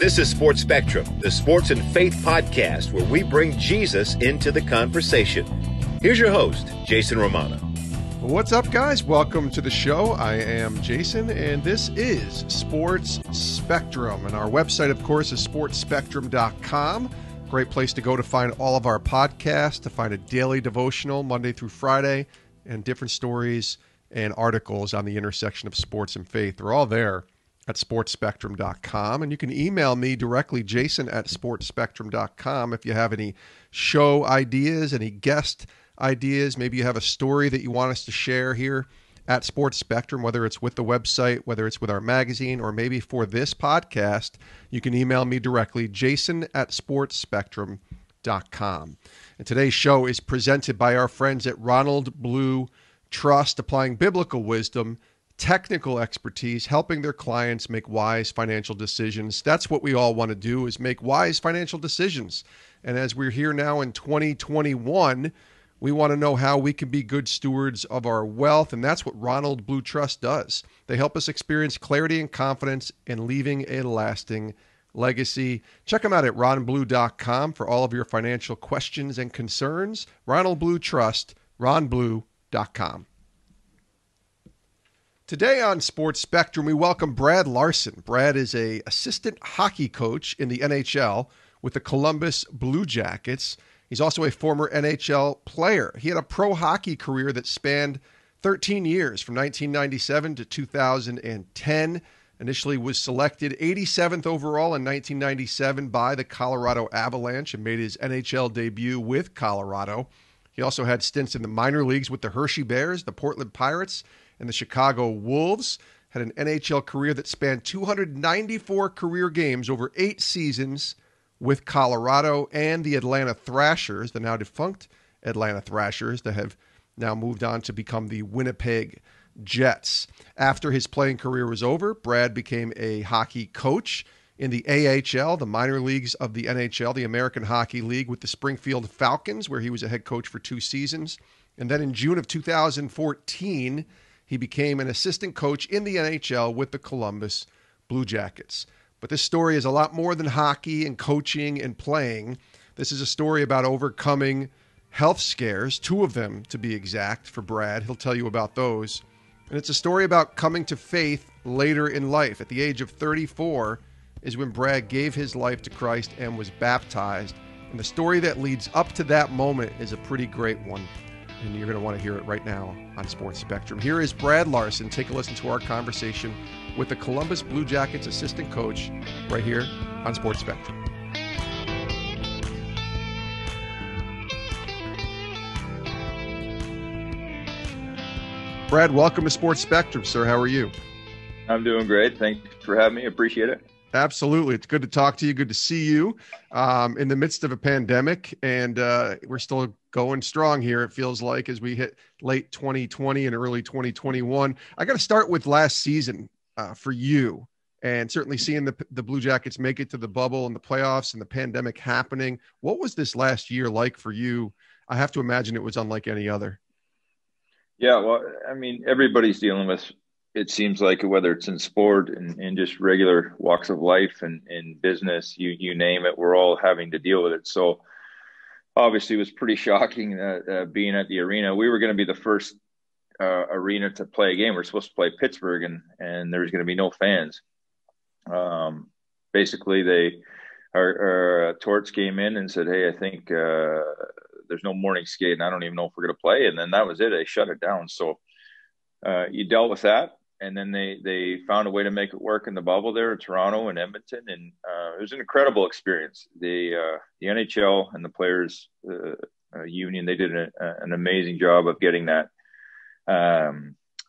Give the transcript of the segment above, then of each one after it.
This is Sports Spectrum, the sports and faith podcast where we bring Jesus into the conversation. Here's your host, Jason Romano. What's up, guys? Welcome to the show. I am Jason, and this is Sports Spectrum. And our website, of course, is sportspectrum.com. Great place to go to find all of our podcasts, to find a daily devotional Monday through Friday, and different stories and articles on the intersection of sports and faith. They're all there at sportspectrum.com. And you can email me directly, jason@sportspectrum.com, if you have any show ideas, any guest ideas. Maybe you have a story that you want us to share here at Sports Spectrum, whether it's with the website, whether it's with our magazine, or maybe for this podcast. You can email me directly, jason@sportspectrum.com. And today's show is presented by our friends at Ronald Blue Trust, applying biblical wisdom, technical expertise, helping their clients make wise financial decisions. That's what we all want to do, is make wise financial decisions. And as we're here now in 2021, we want to know how we can be good stewards of our wealth, and that's what Ronald Blue Trust does. They help us experience clarity and confidence in leaving a lasting legacy. Check them out at ronblue.com for all of your financial questions and concerns. Ronald Blue Trust, ronblue.com. Today on Sports Spectrum, we welcome Brad Larsen. Brad is an assistant hockey coach in the NHL with the Columbus Blue Jackets. He's also a former NHL player. He had a pro hockey career that spanned 13 years, from 1997 to 2010. Initially was selected 87th overall in 1997 by the Colorado Avalanche and made his NHL debut with Colorado. He also had stints in the minor leagues with the Hershey Bears, the Portland Pirates, and the Chicago Wolves. Had an NHL career that spanned 294 career games over 8 seasons with Colorado and the Atlanta Thrashers, the now defunct Atlanta Thrashers that have now moved on to become the Winnipeg Jets. After his playing career was over, Brad became a hockey coach in the AHL, the minor leagues of the NHL, the American Hockey League, with the Springfield Falcons, where he was a head coach for 2 seasons. And then in June of 2014, he became an assistant coach in the NHL with the Columbus Blue Jackets. But this story is a lot more than hockey and coaching and playing. This is a story about overcoming health scares, 2 of them to be exact for Brad. He'll tell you about those. And it's a story about coming to faith later in life. At the age of 34 is when Brad gave his life to Christ and was baptized. And the story that leads up to that moment is a pretty great one. And you're going to want to hear it right now on Sports Spectrum. Here is Brad Larsen. Take a listen to our conversation with the Columbus Blue Jackets assistant coach right here on Sports Spectrum. Brad, welcome to Sports Spectrum, sir. How are you? I'm doing great. Thanks for having me. Appreciate it. Absolutely. It's good to talk to you. Good to see you in the midst of a pandemic. And we're still going strong here, it feels like, as we hit late 2020 and early 2021. I got to start with last season for you, and certainly seeing the Blue Jackets make it to the bubble and the playoffs and the pandemic happening. What was this last year like for you? I have to imagine it was unlike any other. Yeah, well, I mean, everybody's dealing with, it seems like, whether it's in sport and just regular walks of life and in business, you name it, we're all having to deal with it. So obviously it was pretty shocking being at the arena. We were going to be the first arena to play a game. We're supposed to play Pittsburgh, and there's going to be no fans. Basically, our Torts came in and said, hey, I think there's no morning skate, and I don't even know if we're going to play. And then that was it. They shut it down. So you dealt with that. And then they found a way to make it work in the bubble there in Toronto and Edmonton. And it was an incredible experience. The NHL and the players union, they did an amazing job of getting that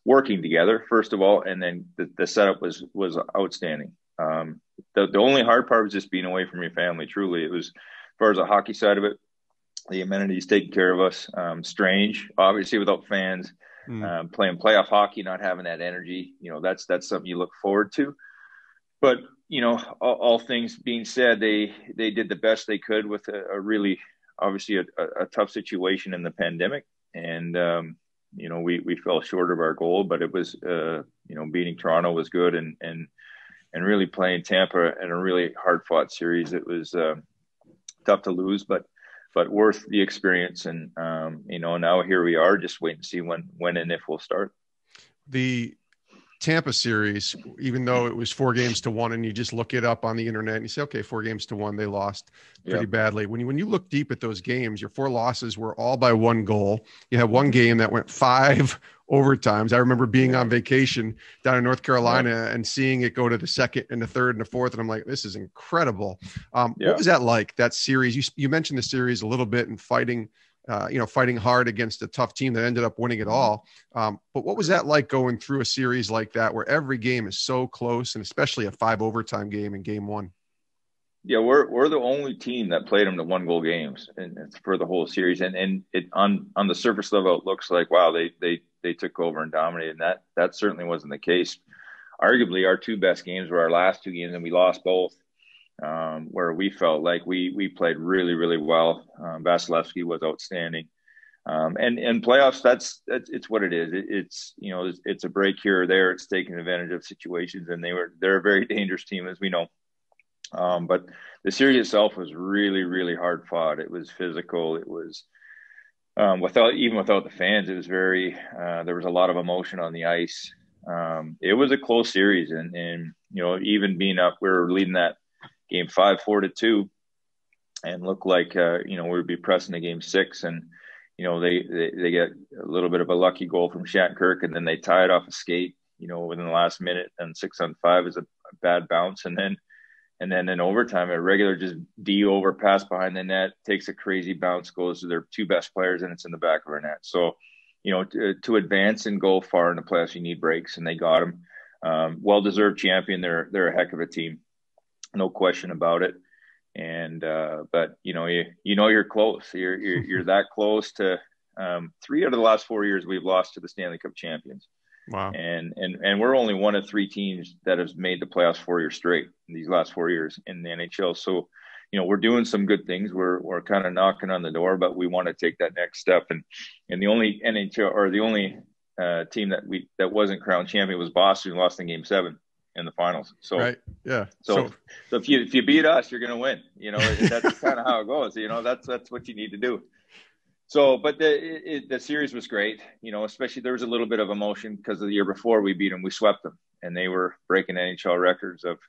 working together, first of all. And then the setup was outstanding. The only hard part was just being away from your family. Truly, it was, as far as the hockey side of it, the amenities taking care of us. Strange, obviously, without fans. Playing playoff hockey, not having that energy, that's something you look forward to. But all things being said, they did the best they could with a really, obviously, a tough situation in the pandemic, and we fell short of our goal. But it was beating Toronto was good, and and really playing Tampa in a really hard fought series. It was tough to lose, but worth the experience. And, now here we are, just wait and see when and if we'll start. The Tampa series, even though it was 4-1, and you just look it up on the internet and you say, okay, 4-1, they lost pretty badly. When you look deep at those games, your 4 losses were all by 1 goal. You had one game that went 5 overtimes. I remember being on vacation down in North Carolina and seeing it go to the second and the third and the fourth. And I'm like, this is incredible. What was that like, that series? You mentioned the series a little bit and fighting hard against a tough team that ended up winning it all. But what was that like going through a series like that, where every game is so close, and especially a 5 overtime game in game 1? Yeah, we're the only team that played them to 1-goal games and for the whole series. And it on the surface level, it looks like, wow, they took over and dominated. And that certainly wasn't the case. Arguably, our 2 best games were our last 2 games, and we lost both. Where we felt like we played really, really well. Vasilevsky was outstanding. And playoffs, it's what it is. It's a break here or there. It's taking advantage of situations, and they're a very dangerous team, as we know. But the series itself was really, really hard fought. It was physical. It was without the fans, it was very there was a lot of emotion on the ice. It was a close series, and even being up, we were leading that game 5, 4-2, and looked like we'd be pressing to game 6, and they get a little bit of a lucky goal from Shattenkirk, and then they tie it off a skate within the last minute, and 6-on-5 is a bad bounce, and then in overtime, a regular just D overpass behind the net, takes a crazy bounce, goes to their 2 best players, and it's in the back of our net. So to advance and go far in the playoffs, you need breaks, and they got them. Well-deserved champion. They're a heck of a team. No question about it. And, but you're close. You're that close to, 3 out of the last 4 years we've lost to the Stanley Cup champions. Wow. And we're only one of 3 teams that has made the playoffs 4 years straight in these last 4 years in the NHL. So, we're doing some good things. We're kind of knocking on the door, but we want to take that next step. And the only NHL, or the only team that wasn't crowned champion was Boston, who lost in game 7 in the finals. So, right. Yeah. So if you beat us, you're going to win, that's kind of how it goes. That's what you need to do. So, but the series was great, especially there was a little bit of emotion because of the year before we beat them, we swept them, and they were breaking NHL records of,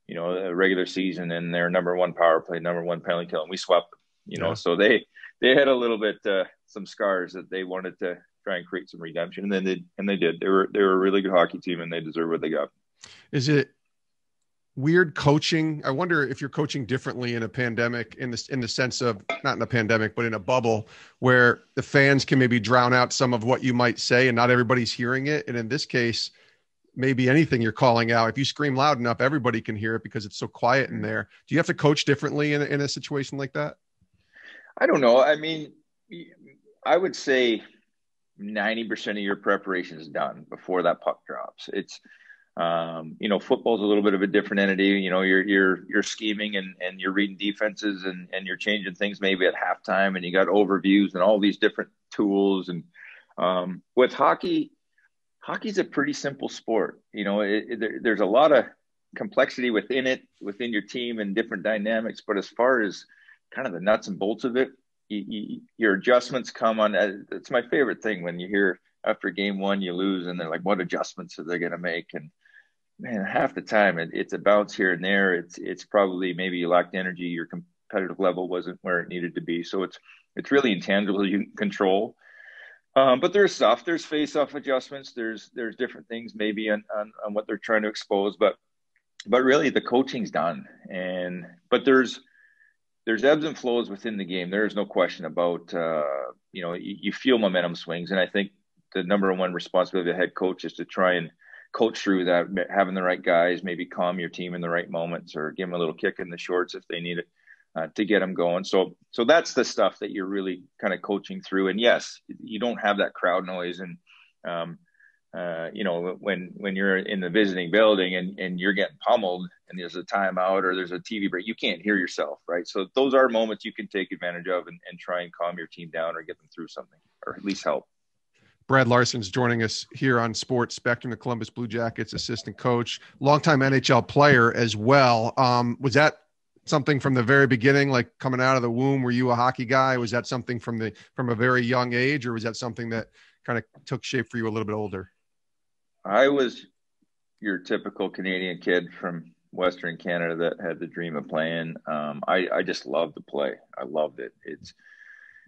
a regular season, and their number 1 power play, number 1 penalty kill, and we swept them, so they had a little bit, some scars that they wanted to try and create some redemption. And they did. They were a really good hockey team, and they deserve what they got. Is it weird coaching? I wonder if you're coaching differently in a pandemic, in the sense of, not in a pandemic, but in a bubble, where the fans can maybe drown out some of what you might say and not everybody's hearing it. And in this case, maybe anything you're calling out, if you scream loud enough, everybody can hear it because it's so quiet in there. Do you have to coach differently in a situation like that? I don't know. I mean, I would say 90% of your preparation is done before that puck drops. It's, football's a little bit of a different entity. You're scheming and you're reading defenses and you're changing things maybe at halftime, and you got overviews and all these different tools. And with hockey's a pretty simple sport. There's a lot of complexity within your team and different dynamics. But as far as kind of the nuts and bolts of it, your adjustments come on. It's my favorite thing when you hear after game 1 you lose, and they're like, what adjustments are they going to make? And man, half the time it's a bounce here and there. It's probably maybe you lacked energy. Your competitive level wasn't where it needed to be. So it's really intangible you can control. But there's face-off adjustments. There's different things maybe on what they're trying to expose. But really the coaching's done. But there's ebbs and flows within the game. There is no question about, you feel momentum swings. And I think the number 1 responsibility of the head coach is to try and coach through that, having the right guys, maybe calm your team in the right moments, or give them a little kick in the shorts if they need it to get them going. So that's the stuff that you're really kind of coaching through. And yes, you don't have that crowd noise. And, when you're in the visiting building and you're getting pummeled and there's a timeout or there's a TV break, you can't hear yourself, right? So those are moments you can take advantage of and try and calm your team down or get them through something, or at least help. Brad Larsen's joining us here on Sports Spectrum, the Columbus Blue Jackets assistant coach, longtime NHL player as well. Was that something from the very beginning, like coming out of the womb? Were you a hockey guy? Was that something from a very young age, or was that something that kind of took shape for you a little bit older? I was your typical Canadian kid from Western Canada that had the dream of playing. I just loved to play. I loved it.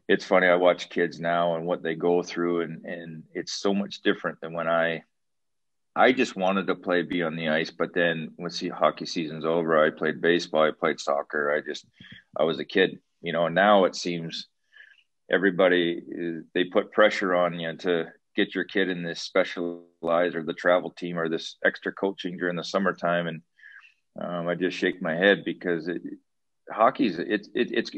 It's funny. I watch kids now and what they go through, and it's so much different than when I just wanted to play, be on the ice. But then once the hockey season's over, I played baseball, I played soccer. I was a kid, and now it seems they put pressure on you to get your kid in this specialized or the travel team or this extra coaching during the summertime. And I just shake my head because hockey's it's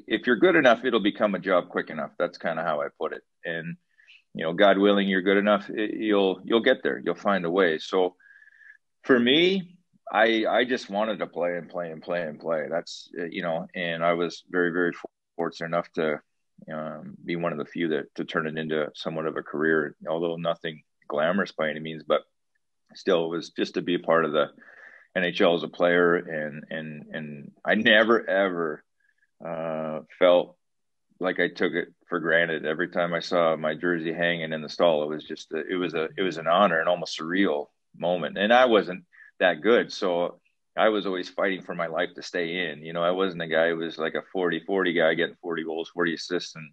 if you're good enough, it'll become a job quick enough. That's kind of how I put it. And God willing, you're good enough, you'll get there. You'll find a way. So for me, I just wanted to play and play and play and play. That's and I was very, very fortunate enough to be one of the few to turn it into somewhat of a career, although nothing glamorous by any means, but still it was just to be a part of the NHL as a player. And I never, ever felt like I took it for granted. Every time I saw my jersey hanging in the stall, it was just, it was an honor and almost surreal moment. And I wasn't that good. So I was always fighting for my life to stay in. I wasn't a guy who was like a 40-40 guy getting 40 goals, 40 assists. And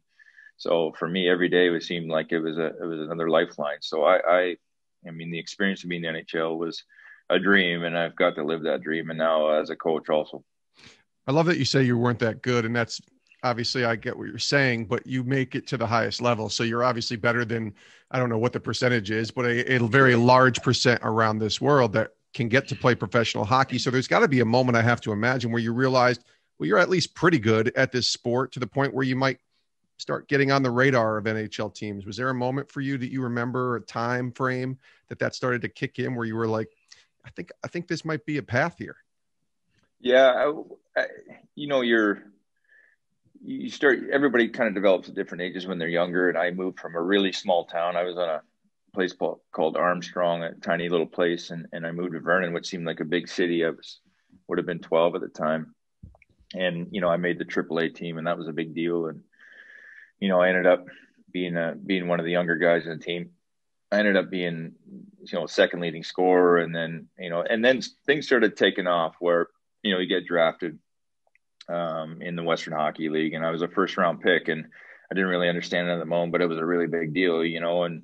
so for me, every day it seemed like it was another lifeline. So I mean, the experience of being in the NHL was a dream, and I've got to live that dream. And now as a coach also. I love that you say you weren't that good. And that's obviously, I get what you're saying, but you make it to the highest level. So you're obviously better than, I don't know what the percentage is, but a very large percent around this world that can get to play professional hockey. So there's got to be a moment, I have to imagine, where you realized, well, you're at least pretty good at this sport to the point where you might start getting on the radar of NHL teams. Was there a moment for you that you remember, a time frame that started to kick in where you were like, I think this might be a path here? Yeah. You start, everybody kind of develops at different ages when they're younger. And I moved from a really small town. I was on a place called Armstrong, a tiny little place. And I moved to Vernon, which seemed like a big city. Would have been 12 at the time. And, I made the AAA team, and that was a big deal. And, I ended up being one of the younger guys in the team. I ended up being, second leading scorer. And then, and then things started taking off where, you get drafted in the Western Hockey League. And I was a first round pick, and I didn't really understand it at the moment, but it was a really big deal, and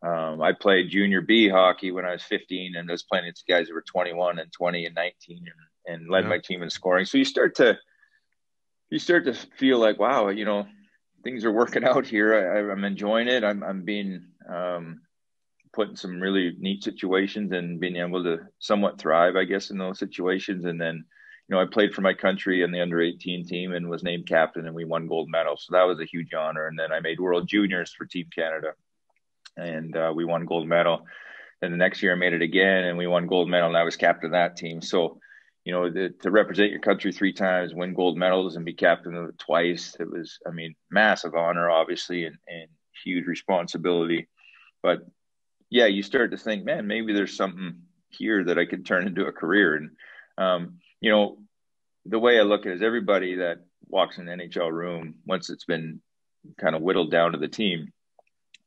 I played junior B hockey when I was 15, and I was playing against guys that were 21 and 20 and 19 and led my team in scoring. So you start to feel like, wow, things are working out here. I'm enjoying it. I'm being put in some really neat situations and being able to somewhat thrive, I guess, in those situations. And then, I played for my country in the under-18 team and was named captain, and we won gold medal. So that was a huge honor. And then I made World Juniors for Team Canada, and we won gold medal. And the next year I made it again, and we won gold medal, and I was captain of that team. So, to represent your country 3 times, win gold medals, and be captain of it twice, it was, massive honor, obviously, and huge responsibility. But yeah, you start to think, man, maybe there's something here that I could turn into a career. And, the way I look at it is everybody that walks in the NHL room, once it's been kind of whittled down to the team,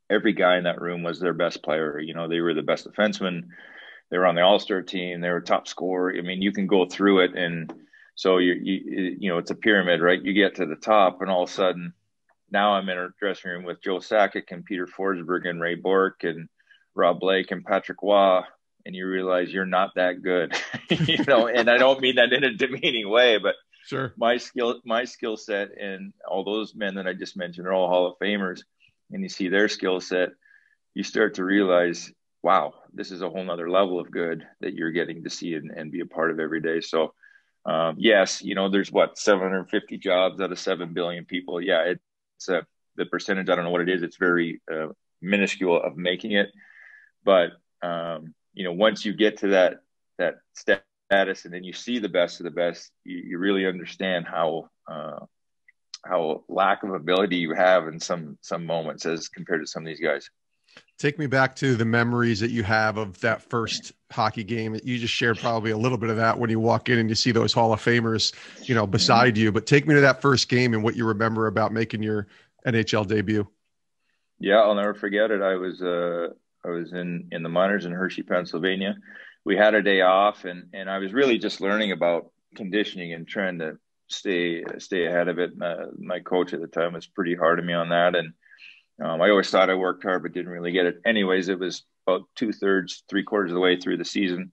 every guy in that room was their best player. They were the best defenseman. They were on the All-Star team. They were top scorer. You can go through it. And so it's a pyramid, right? You get to the top, and all of a sudden now I'm in a dressing room with Joe Sakic and Peter Forsberg and Ray Bourque and Rob Blake and Patrick Waugh, and you realize you're not that good, and I don't mean that in a demeaning way, but sure, my skill set and all those men that I just mentioned are all Hall of Famers, and you see their skill set, you start to realize, wow, this is a whole nother level of good that you're getting to see and be a part of every day. So, yes, there's 750 jobs out of 7 billion people. Yeah, it's the percentage, I don't know what it is. It's very minuscule of making it. But, once you get to that status and then you see the best of the best, you really understand how lack of ability you have in some moments as compared to some of these guys. Take me back to the memories that you have of that first hockey game. You just shared probably a little bit of that when you walk in and you see those Hall of Famers, beside you. But take me to that first game and what you remember about making your NHL debut. Yeah, I'll never forget it. I was in the minors in Hershey, Pennsylvania. We had a day off, and I was really just learning about conditioning and trying to stay ahead of it. My coach at the time was pretty hard on me on that, and I always thought I worked hard, but didn't really get it. Anyways, it was about 2/3, 3/4 of the way through the season.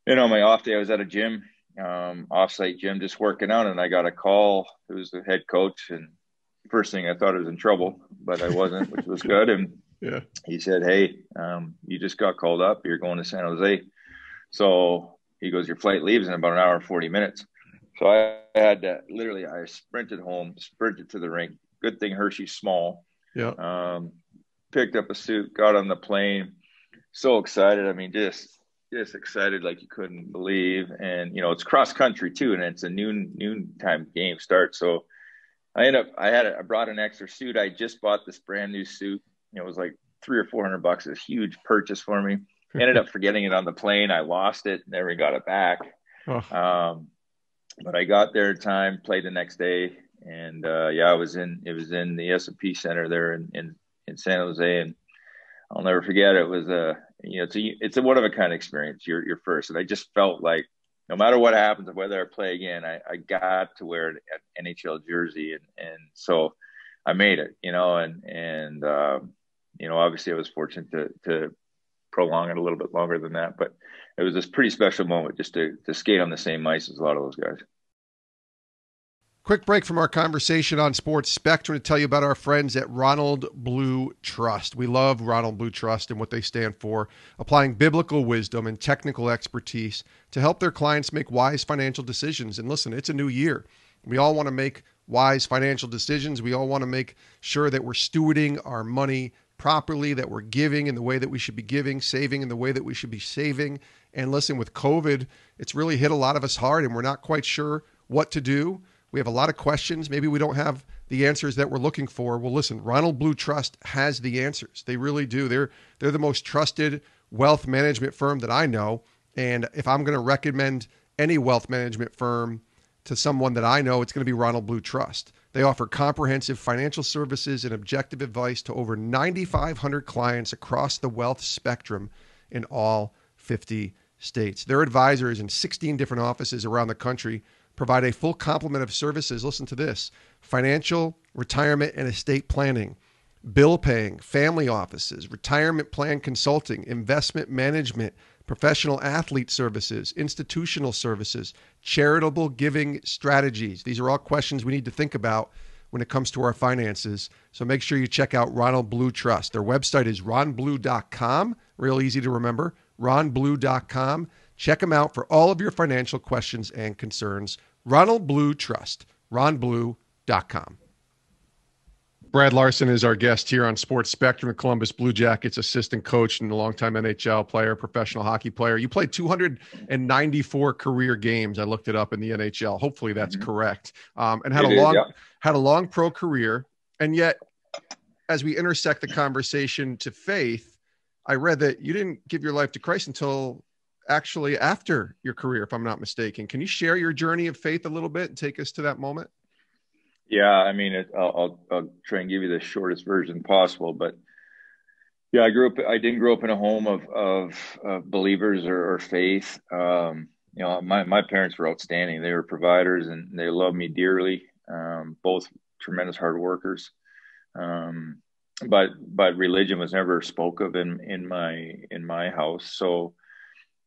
On my off day, I was at a gym, off-site gym, just working out, and I got a call. It was the head coach, and first thing I thought I was in trouble, but I wasn't, which was good. And yeah, he said, "Hey, you just got called up. You're going to San Jose." So he goes, "Your flight leaves in about an hour and 40 minutes." So I had to I sprinted home, sprinted to the rink. Good thing Hershey's small. Yeah. Picked up a suit, got on the plane. So excited. I mean, just excited like you couldn't believe. And, it's cross country too. And it's a noontime game start. So I brought an extra suit. I just bought this brand new suit. It was like $300 or $400, a huge purchase for me. Ended up forgetting it on the plane. I lost it, never got it back. Oh. But I got there in time, played the next day. And it was in the S&P Center there in San Jose. And I'll never forget it. It was it's a one of a kind experience. Your first. And I just felt like no matter what happens, whether I play again, I got to wear an NHL jersey. And so I made it, and obviously I was fortunate to prolong it a little bit longer than that, but it was this pretty special moment just to skate on the same ice as a lot of those guys. Quick break from our conversation on Sports Spectrum to tell you about our friends at Ronald Blue Trust. We love Ronald Blue Trust and what they stand for, applying biblical wisdom and technical expertise to help their clients make wise financial decisions. And listen, it's a new year. We all want to make wise financial decisions. We all want to make sure that we're stewarding our money properly, that we're giving in the way that we should be giving, saving in the way that we should be saving. And listen, with COVID, it's really hit a lot of us hard, and we're not quite sure what to do. We have a lot of questions. Maybe we don't have the answers that we're looking for. Well, listen, Ronald Blue Trust has the answers. They really do. They're the most trusted wealth management firm that I know. And if I'm going to recommend any wealth management firm to someone that I know, it's going to be Ronald Blue Trust. They offer comprehensive financial services and objective advice to over 9,500 clients across the wealth spectrum in all 50 states. Their advisors in 16 different offices around the country provide a full complement of services. Listen to this: financial, retirement, and estate planning, bill paying, family offices, retirement plan consulting, investment management, professional athlete services, institutional services, charitable giving strategies. These are all questions we need to think about when it comes to our finances. So make sure you check out Ronald Blue Trust. Their website is ronblue.com. Real easy to remember, ronblue.com. Check them out for all of your financial questions and concerns. Ronald Blue Trust, ronblue.com. Brad Larsen is our guest here on Sports Spectrum, the Columbus Blue Jackets assistant coach and a longtime NHL player, professional hockey player. You played 294 career games. I looked it up in the NHL. Hopefully that's correct. And had a long pro career. And yet, as we intersect the conversation to faith, I read that you didn't give your life to Christ until actually after your career, if I'm not mistaken. Can you share your journey of faith a little bit and take us to that moment? Yeah, I mean, I'll try and give you the shortest version possible, but yeah, I didn't grow up in a home of believers or faith. My parents were outstanding. They were providers and they loved me dearly. Both tremendous hard workers. But religion was never spoke of in my house. So,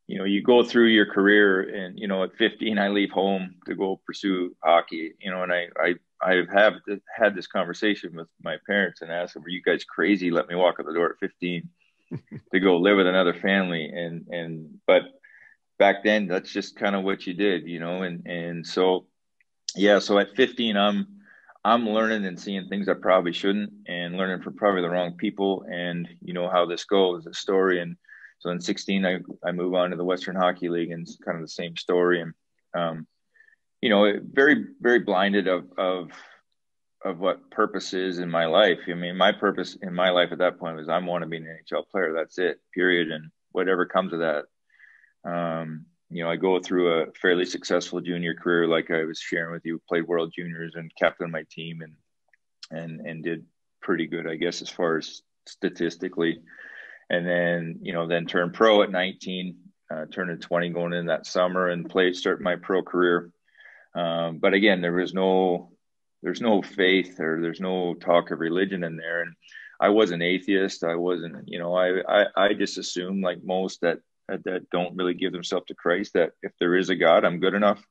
you go through your career and, at 15, I leave home to go pursue hockey, and I have had this conversation with my parents and asked them, "Were you guys crazy? Let me walk out the door at 15 to go live with another family." But back then that's just kind of what you did, and so, yeah. So at 15, I'm learning and seeing things I probably shouldn't, and learning from probably the wrong people, and how this goes, the story. And so in 16, I move on to the Western Hockey League, and it's kind of the same story. And, very, very blinded of of what purpose is in my life. I mean, my purpose in my life at that point was I want to be an NHL player. That's it, period. And whatever comes of that. I go through a fairly successful junior career, like I was sharing with you, played World Juniors and captained my team and did pretty good, I guess, as far as statistically. And then turned pro at 19, turned 20 going in that summer and start my pro career. But again, there's no faith or there's no talk of religion in there. And I was an atheist. I wasn't, I just assumed, like most that don't really give themselves to Christ, that if there is a God, I'm good enough.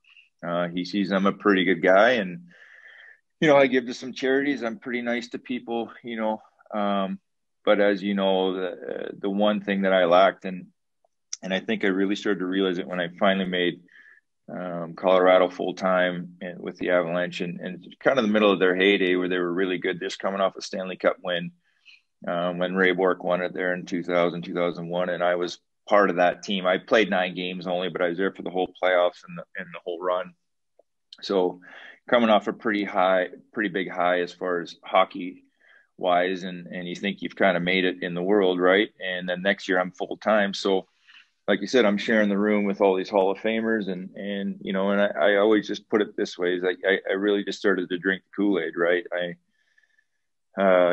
He sees I'm a pretty good guy. And, I give to some charities. I'm pretty nice to people, but as you know, the one thing that I lacked, and I think I really started to realize it when I finally made Colorado full-time with the Avalanche and kind of the middle of their heyday where they were really good, just coming off a Stanley Cup win when Ray Bork won it there in 2000, 2001. And I was part of that team. I played 9 games only, but I was there for the whole playoffs and the whole run. So coming off a pretty big high as far as hockey wise, and you think you've kind of made it in the world, right? And then next year I'm full-time. So like you said, I'm sharing the room with all these Hall of Famers and I always just put it this way, is like, I really just started to drink the Kool-Aid, right?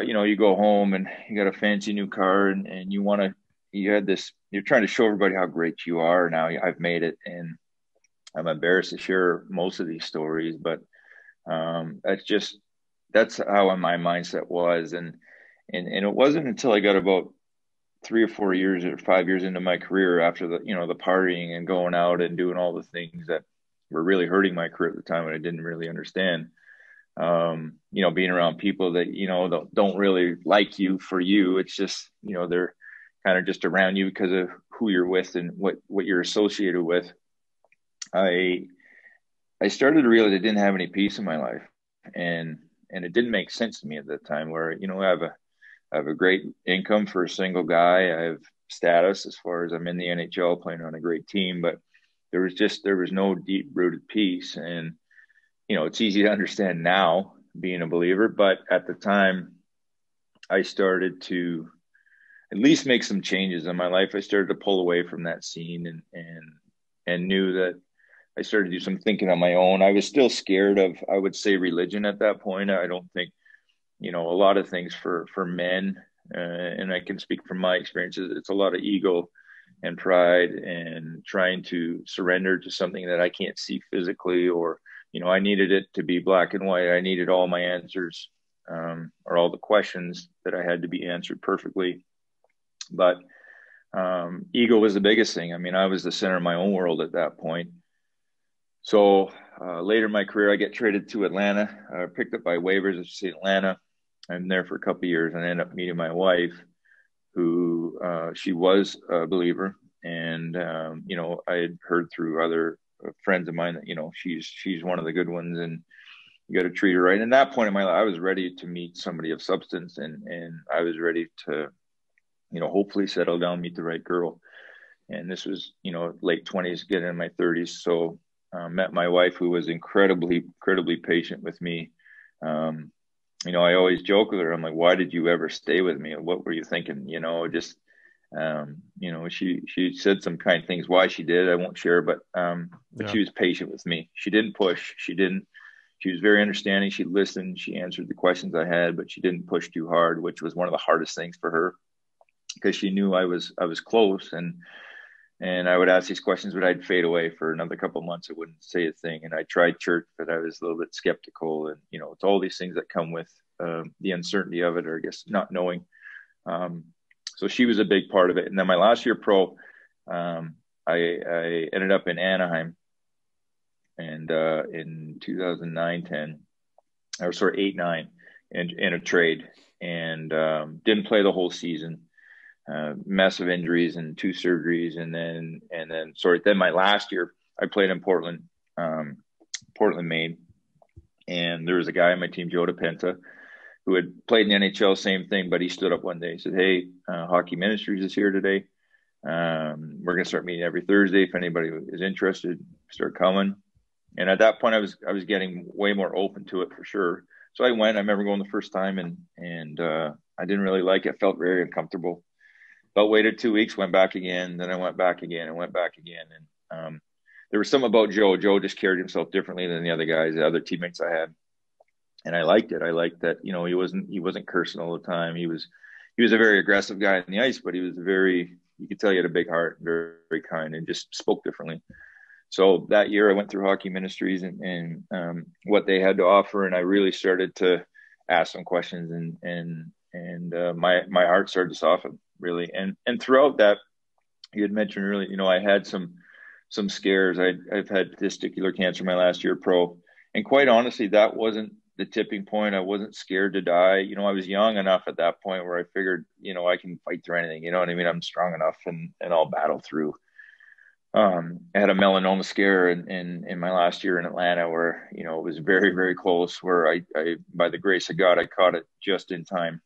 You go home and you got a fancy new car and you're trying to show everybody how great you are. Now I've made it, and I'm embarrassed to share most of these stories, but that's how my mindset was. And it wasn't until I got about 3 or 4 years or 5 years into my career after the partying and going out and doing all the things that were really hurting my career at the time, and I didn't really understand, being around people that, don't really like you for you. It's just, they're kind of just around you because of who you're with and what you're associated with. I started to realize I didn't have any peace in my life, and it didn't make sense to me at that time where, I have a great income for a single guy. I have status as far as I'm in the NHL playing on a great team, but there was no deep rooted peace. And, it's easy to understand now being a believer, but at the time I started to at least make some changes in my life. I started to pull away from that scene and knew that I started to do some thinking on my own. I was still scared of, I would say, religion at that point. I don't think, a lot of things for men, and I can speak from my experiences, it's a lot of ego and pride and trying to surrender to something that I can't see physically, or, I needed it to be black and white. I needed all my answers, or all the questions that I had to be answered perfectly. But ego was the biggest thing. I mean, I was the center of my own world at that point. So later in my career, I get traded to Atlanta, picked up by waivers, I should say, Atlanta. I'm there for a couple of years and I end up meeting my wife, who she was a believer. And, I had heard through other friends of mine that, she's one of the good ones and you got to treat her right. And at that point in my life, I was ready to meet somebody of substance, and I was ready to, hopefully settle down, meet the right girl. And this was, late 20s, getting in my 30s. So met my wife, who was incredibly patient with me. I always joke with her. I'm like, why did you ever stay with me? What were you thinking? She said some kind things why she did. I won't share, but she was patient with me. She didn't push. She was very understanding. She listened. She answered the questions I had, but she didn't push too hard, which was one of the hardest things for her, because she knew I was close, and I would ask these questions, but I'd fade away for another couple of months. I wouldn't say a thing. And I tried church, but I was a little bit skeptical. And, it's all these things that come with the uncertainty of it, or I guess not knowing. So she was a big part of it. And then my last year pro, I ended up in Anaheim, and in 2009, 8-9 in a trade, and didn't play the whole season. Massive injuries and 2 surgeries. And then my last year I played in Portland, Maine. And there was a guy on my team, Joe DePenta, who had played in the NHL, same thing, but he stood up one day and said, "Hey, Hockey Ministries is here today. We're going to start meeting every Thursday. If anybody is interested, start coming." And at that point I was getting way more open to it, for sure. So I went. I remember going the first time, and I didn't really like it. Felt very uncomfortable. But waited 2 weeks, went back again. Then I went back again and went back again. And there was something about Joe. Joe just carried himself differently than the other guys, the other teammates I had, and I liked it. I liked that, you know, he wasn't cursing all the time. He was a very aggressive guy on the ice, but he was you could tell he had a big heart, very, very kind, and just spoke differently. So that year I went through Hockey Ministries and what they had to offer, and I really started to ask some questions, and my heart started to soften, really. And throughout that, you had mentioned earlier, you know, I had some scares. I've had testicular cancer my last year pro, and quite honestly, that wasn't the tipping point. I wasn't scared to die. You know, I was young enough at that point where I figured, you know, I can fight through anything. You know what I mean? I'm strong enough, and I'll battle through. I had a melanoma scare in my last year in Atlanta where, you know, it was very, very close, where I by the grace of God, I caught it just in time.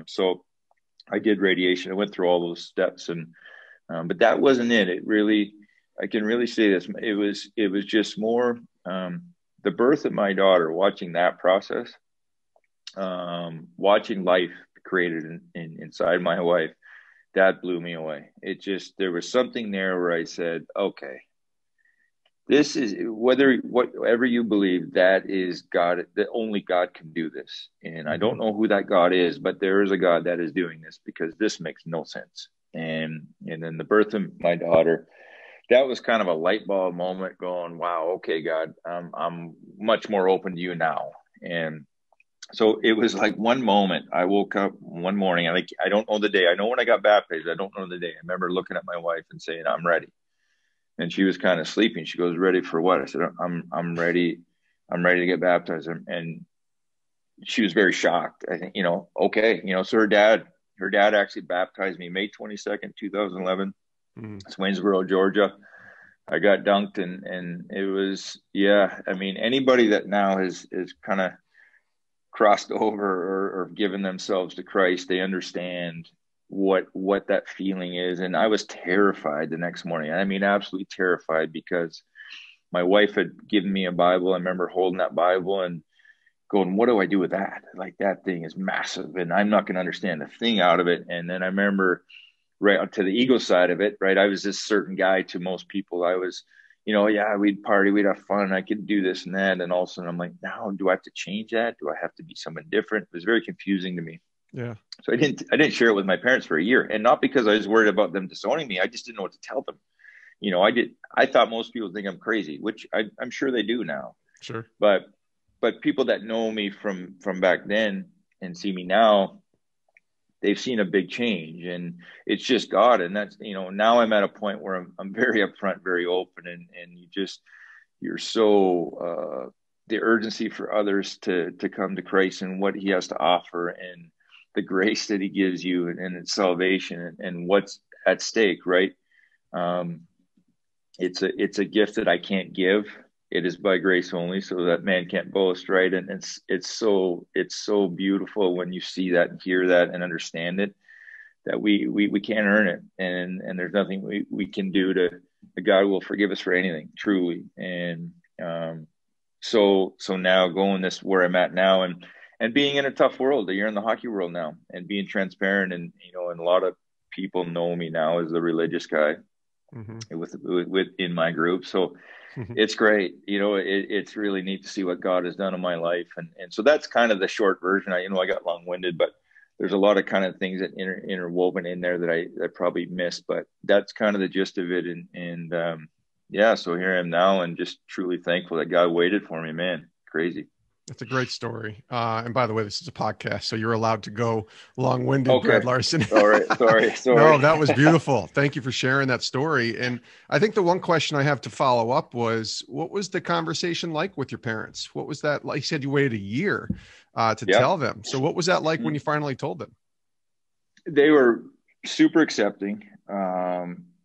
So I did radiation. I went through all those steps, and but that wasn't it. It really, I can really say this. It was just more the birth of my daughter, watching that process, watching life created inside my wife. That blew me away. There was something there where I said, okay, this is whatever you believe, that is God, that only God can do this. And I don't know who that God is, but there is a God that is doing this, because this makes no sense. And then the birth of my daughter, that was kind of a light bulb moment going, wow, okay, God, I'm much more open to you now. And so it was like one moment. I woke up one morning. I don't know the day. I know when I got baptized. I don't know the day. I remember looking at my wife and saying, "I'm ready." And she was kind of sleeping. She goes, "Ready for what?" I said, "I'm ready. I'm ready to get baptized." And she was very shocked. I think, you know, okay, you know. So her dad actually baptized me May 22nd, 2011, Swainsboro, Georgia. I got dunked, and it was, yeah. I mean, anybody that now is kind of crossed over or given themselves to Christ, they understand what that feeling is. And I was terrified the next morning. I mean, absolutely terrified, because my wife had given me a Bible. I remember holding that Bible and going, what do I do with that? Like, that thing is massive, and I'm not going to understand a thing out of it. And then I remember, right to the ego side of it, right, I was this certain guy to most people. I was, you know, yeah, we'd party, we'd have fun, I could do this and that. And all of a sudden I'm like, now, do I have to change that? Do I have to be someone different? It was very confusing to me. Yeah. So I didn't share it with my parents for a year, and not because I was worried about them disowning me. I just didn't know what to tell them. You know, I thought most people think I'm crazy, which I'm sure they do now. Sure. But people that know me from back then and see me now, they've seen a big change, and it's just God. And that's, you know, now I'm at a point where I'm very upfront, very open, and you're so, the urgency for others to come to Christ and what he has to offer, and the grace that he gives you, and its salvation, and what's at stake. Right. It's a gift that I can't give. It is by grace only, so that man can't boast, right? And it's so beautiful when you see that and hear that and understand it, that we can't earn it, and there's nothing we can do to. God will forgive us for anything, truly. And so now going this where I'm at now, and being in a tough world, you're in the hockey world now, and being transparent, and you know, and a lot of people know me now as the religious guy with in my group. So it's great. You know, it's really neat to see what God has done in my life. And so that's kind of the short version. I got long winded, but there's a lot of kind of things that interwoven in there that I probably missed, but that's kind of the gist of it. And yeah, so here I am now, and just truly thankful that God waited for me, man. Crazy. That's a great story. And by the way, this is a podcast, so you're allowed to go long-winded, okay. Brad Larsen. All right. Sorry. No, that was beautiful. Thank you for sharing that story. And I think the one question I have to follow up was, what was the conversation like with your parents? What was that like? You said you waited a year to tell them. So what was that like when you finally told them? They were super accepting,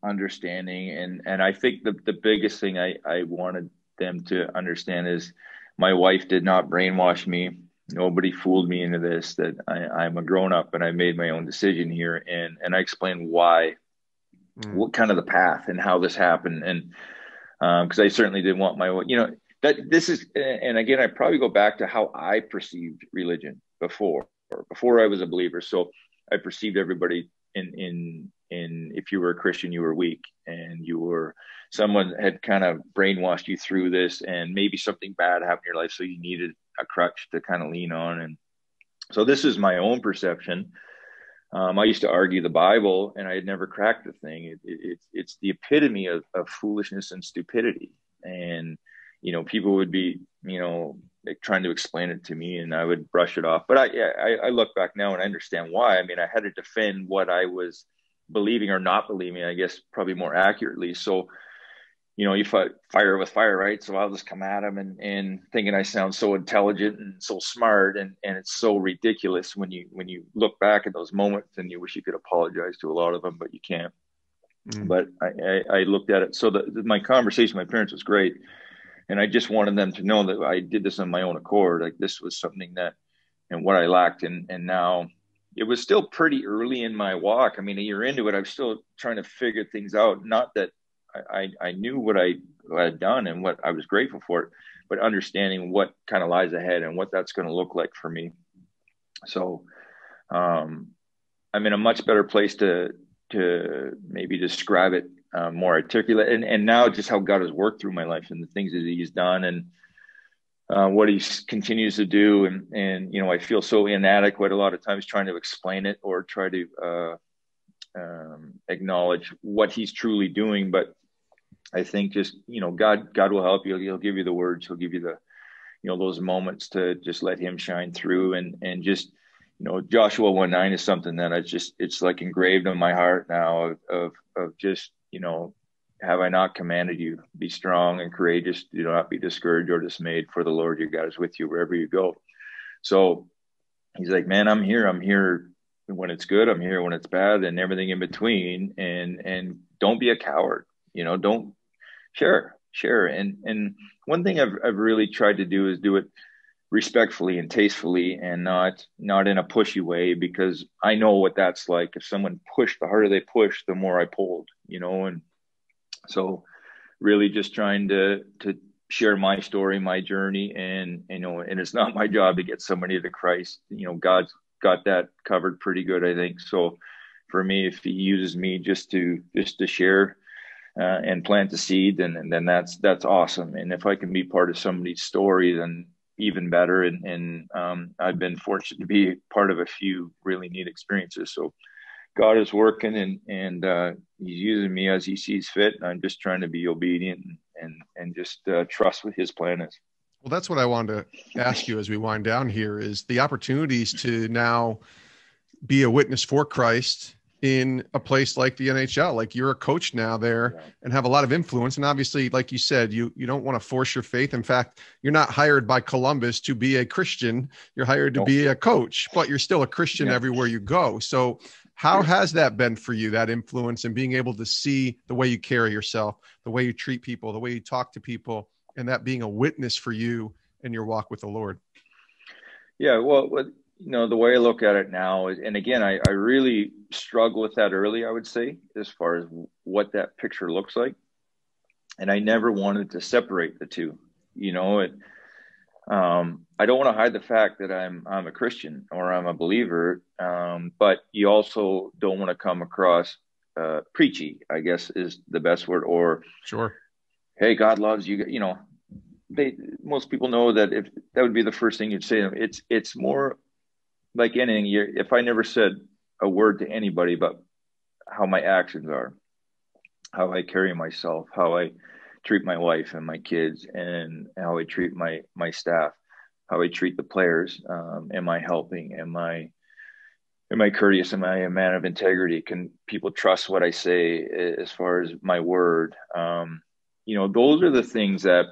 understanding. And I think the biggest thing I wanted them to understand is, my wife did not brainwash me. Nobody fooled me into this, that I'm a grown up and I made my own decision here. And I explained why, what kind of the path and how this happened. And because I certainly didn't want my, this is, and again, I probably go back to how I perceived religion before I was a believer. So I perceived everybody in if you were a Christian, you were weak, and someone had kind of brainwashed you through this, and maybe something bad happened in your life, so you needed a crutch to kind of lean on. And so this is my own perception. I used to argue the Bible, and I had never cracked the thing. It's the epitome of foolishness and stupidity. And, people would be, like trying to explain it to me, and I would brush it off. But I look back now and I understand why. I mean, I had to defend what I was believing or not believing, I guess, probably more accurately. So, you fight fire with fire, right? So I'll just come at them and thinking I sound so intelligent and so smart, and it's so ridiculous when you look back at those moments, and you wish you could apologize to a lot of them, but you can't. But I looked at it. So my conversation with my parents was great, and I just wanted them to know that I did this on my own accord. Like, this was something that, and what I lacked, and now it was still pretty early in my walk. I mean, a year into it, I was still trying to figure things out. Not that I knew what I had done and what I was grateful for it, but understanding what kind of lies ahead and what that's going to look like for me. So I'm in a much better place to maybe describe it more articulate, and now just how God has worked through my life and the things that he's done, and what he continues to do. And I feel so inadequate a lot of times trying to explain it or try to acknowledge what he's truly doing. But I think just, God will help you. He'll give you the words. He'll give you the, those moments to just let him shine through, and just, Joshua 1:9 is something that it's like engraved in my heart now of just, have I not commanded you, be strong and courageous, do not be discouraged or dismayed, for the Lord your God is with you wherever you go. So he's like, man, I'm here when it's good, I'm here when it's bad, and everything in between. And don't be a coward, don't share. And one thing I've really tried to do is do it respectfully and tastefully, and not in a pushy way, because I know what that's like. If someone pushed, the harder they push, the more I pulled, and so really just trying to share my story, my journey, and it's not my job to get somebody to Christ. God's got that covered pretty good, I think. So for me, if he uses me just to share and plant the seed, then that's awesome. And if I can be part of somebody's story, then even better. And I've been fortunate to be part of a few really neat experiences. So God is working, and he's using me as he sees fit. And I'm just trying to be obedient and just trust what his plan is. Well, that's what I wanted to ask you as we wind down here, is the opportunities to now be a witness for Christ in a place like the NHL. Like, you're a coach now there and have a lot of influence. And obviously, like you said, you don't want to force your faith. In fact, you're not hired by Columbus to be a Christian. You're hired to be a coach, but you're still a Christian everywhere you go. So how has that been for you, that influence, and being able to see the way you carry yourself, the way you treat people, the way you talk to people, and that being a witness for you in your walk with the Lord? Yeah, well, the way I look at it now is, and again, I really struggled with that early, I would say, as far as what that picture looks like. And I never wanted to separate the two. I don't want to hide the fact that I'm a Christian or I'm a believer, but you also don't want to come across preachy, I guess is the best word. Or sure, hey, God loves you. Most people know that if that would be the first thing you'd say to them. It's more like anything. If I never said a word to anybody but how my actions are, how I carry myself, how I treat my wife and my kids, and how I treat my staff, how I treat the players, am I helping? Am I courteous? Am I a man of integrity? Can people trust what I say as far as my word? Those are the things that,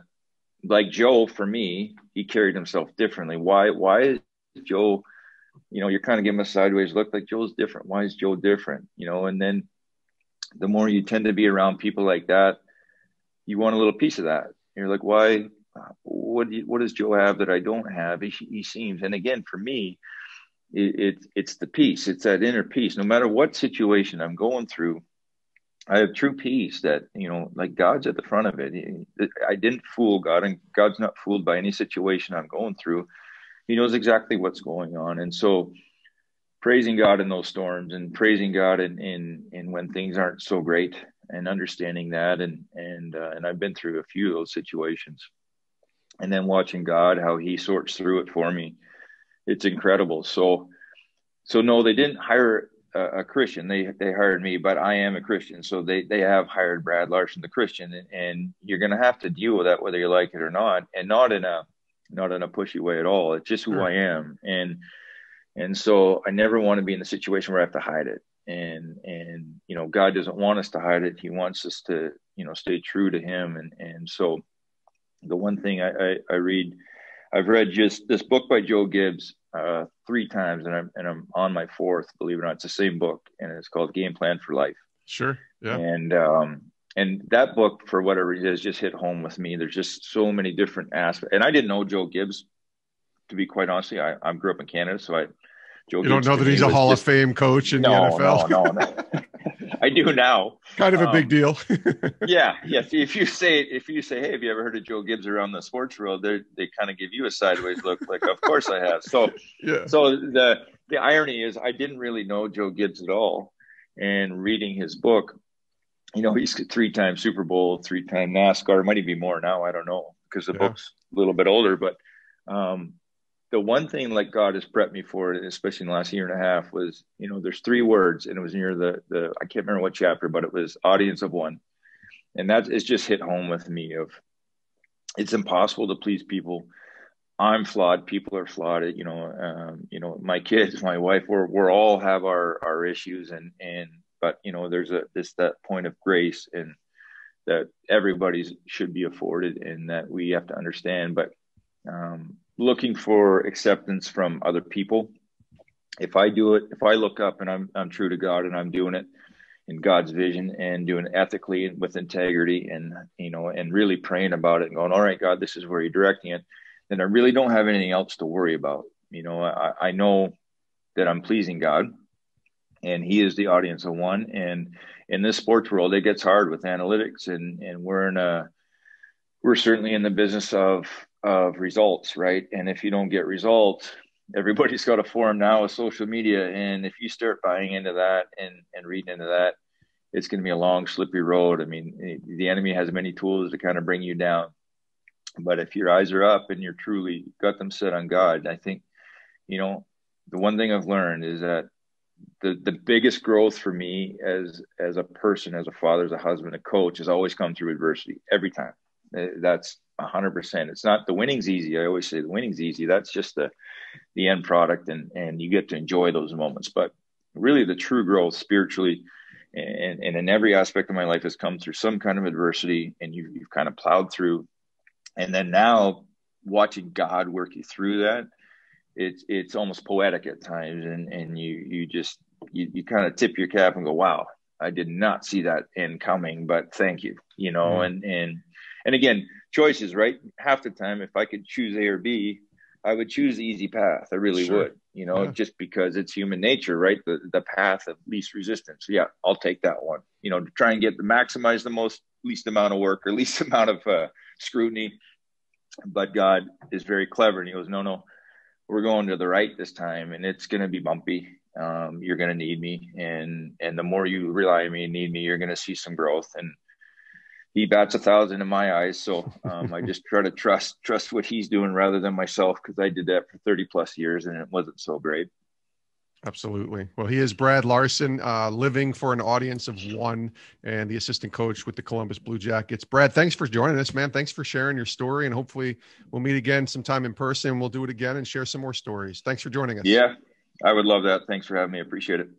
like Joe, for me, he carried himself differently. Why is Joe, you're kind of giving a sideways look, like Joe's different. Why is Joe different? And then the more you tend to be around people like that, you want a little piece of that. You're like, why? What does Joe have that I don't have? He seems, and again, for me, it's the peace. It's that inner peace. No matter what situation I'm going through, I have true peace that, like God's at the front of it. I didn't fool God, and God's not fooled by any situation I'm going through. He knows exactly what's going on. And so praising God in those storms, and praising God in when things aren't so great, and understanding that. And I've been through a few of those situations, and then watching God, how he sorts through it for me. It's incredible. So no, they didn't hire a Christian. They hired me, but I am a Christian. So they have hired Brad Larsen, the Christian, and you're going to have to deal with that whether you like it or not, and not in a pushy way at all. It's just who Sure. I am, and so I never want to be in a situation where I have to hide it. And God doesn't want us to hide it. He wants us to stay true to Him. And so the one thing I've read just this book by Joe Gibbs 3 times, and I'm on my 4th. Believe it or not, it's the same book, and it's called Game Plan for Life. Sure. Yeah. And that book, for whatever reason, has just hit home with me. There's just so many different aspects, and I didn't know Joe Gibbs, to be quite honest. I grew up in Canada, so Joe You don't Gibbs know that he's a Hall of Fame coach in the NFL? No. I do now. Kind of a big deal. Yeah. If you say, hey, have you ever heard of Joe Gibbs around the sports world? They kind of give you a sideways look, like, of course I have. So, Yeah. So the irony is, I didn't really know Joe Gibbs at all, and reading his book, he's 3-time Super Bowl, 3-time NASCAR. Might even be more now. I don't know, because the book's a little bit older. But the one thing, like, God has prepped me for it, especially in the last year and a half, was, there's 3 words, and it was near the I can't remember what chapter, but it was audience of one. And that is just hit home with me of, it's impossible to please people. I'm flawed. People are flawed. My kids, my wife, we're all have our issues, but there's that point of grace, and that everybody should be afforded, and that we have to understand. But looking for acceptance from other people. If I do it, if I look up and I'm true to God, and I'm doing it in God's vision, and doing it ethically and with integrity, and and really praying about it, and going, all right, God, this is where you're directing it, then I really don't have anything else to worry about. I know that I'm pleasing God, and He is the audience of one. And in this sports world, it gets hard with analytics, and we're certainly in the business of results, right? And if you don't get results, everybody's got a forum now with social media. And if you start buying into that and reading into that, it's going to be a long, slippery road. I mean, the enemy has many tools to kind of bring you down. But if your eyes are up and you're truly got them set on God, I think, the one thing I've learned is that the biggest growth for me as a person, as a father, as a husband, a coach, has always come through adversity every time. That's 100%. It's not the winning's easy. I always say the winning's easy. That's just the end product, and you get to enjoy those moments. But really, the true growth spiritually and in every aspect of my life has come through some kind of adversity, and you've kind of plowed through. And then now, watching God work you through that, it's almost poetic at times, and you just kind of tip your cap and go, wow, I did not see that end coming, but thank you, and again, choices, right? Half the time, if I could choose A or B, I would choose the easy path. I really would, just because it's human nature, right? The path of least resistance. Yeah, I'll take that one, to try and maximize the least amount of work, or least amount of scrutiny. But God is very clever, and He goes, no, we're going to the right this time, and it's going to be bumpy. You're going to need me. And the more you rely on me and need me, you're going to see some growth. And He bats 1,000 in my eyes. So I just try to trust what He's doing rather than myself, because I did that for 30 plus years and it wasn't so great. Absolutely. Well, he is Brad Larsen, living for an audience of one, and the assistant coach with the Columbus Blue Jackets. Brad, thanks for joining us, man. Thanks for sharing your story, and hopefully we'll meet again sometime in person. We'll do it again and share some more stories. Thanks for joining us. Yeah, I would love that. Thanks for having me. I appreciate it.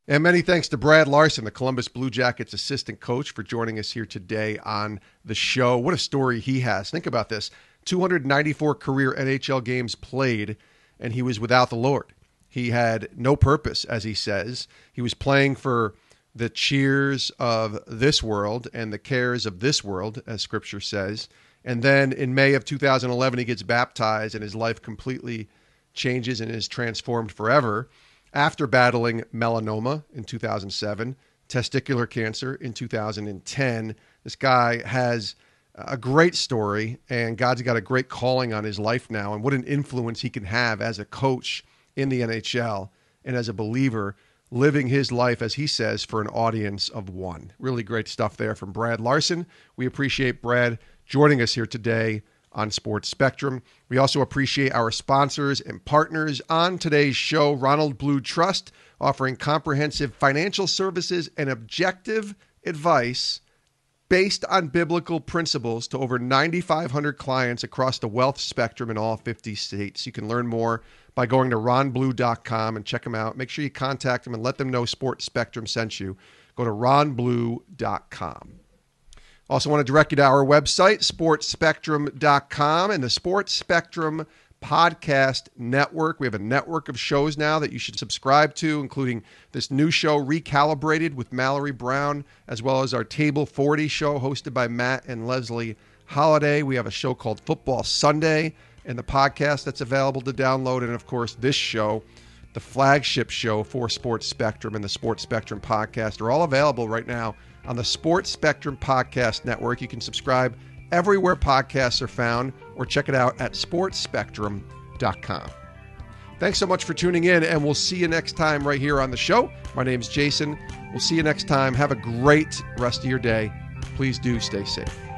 And many thanks to Brad Larsen, the Columbus Blue Jackets assistant coach, for joining us here today on the show. What a story he has. Think about this. 294 career NHL games played, and he was without the Lord. He had no purpose, as he says. He was playing for the cheers of this world and the cares of this world, as Scripture says. And then in May of 2011, he gets baptized, and his life completely changes and is transformed forever. After battling melanoma in 2007, testicular cancer in 2010. This guy has a great story, and God's got a great calling on his life now, and what an influence he can have as a coach in the NHL and as a believer, living his life, as he says, for an audience of one. Really great stuff there from Brad Larsen. We appreciate Brad joining us here today on Sports Spectrum. We also appreciate our sponsors and partners on today's show. Ronald Blue Trust, offering comprehensive financial services and objective advice based on biblical principles to over 9,500 clients across the wealth spectrum in all 50 states. You can learn more by going to ronblue.com and check them out. Make sure you contact them and let them know Sports Spectrum sent you. Go to ronblue.com. Also want to direct you to our website, sportspectrum.com, and the Sports Spectrum Podcast Network. We have a network of shows now that you should subscribe to, including this new show, Recalibrated, with Mallory Brown, as well as our Table 40 show hosted by Matt and Leslie Holiday. We have a show called Football Sunday and the podcast that's available to download. And, of course, this show, the flagship show for Sports Spectrum and the Sports Spectrum Podcast, are all available right now on the Sports Spectrum Podcast Network. You can subscribe everywhere podcasts are found, or check it out at sportspectrum.com. Thanks so much for tuning in, and we'll see you next time right here on the show. My name's Jason. We'll see you next time. Have a great rest of your day. Please do stay safe.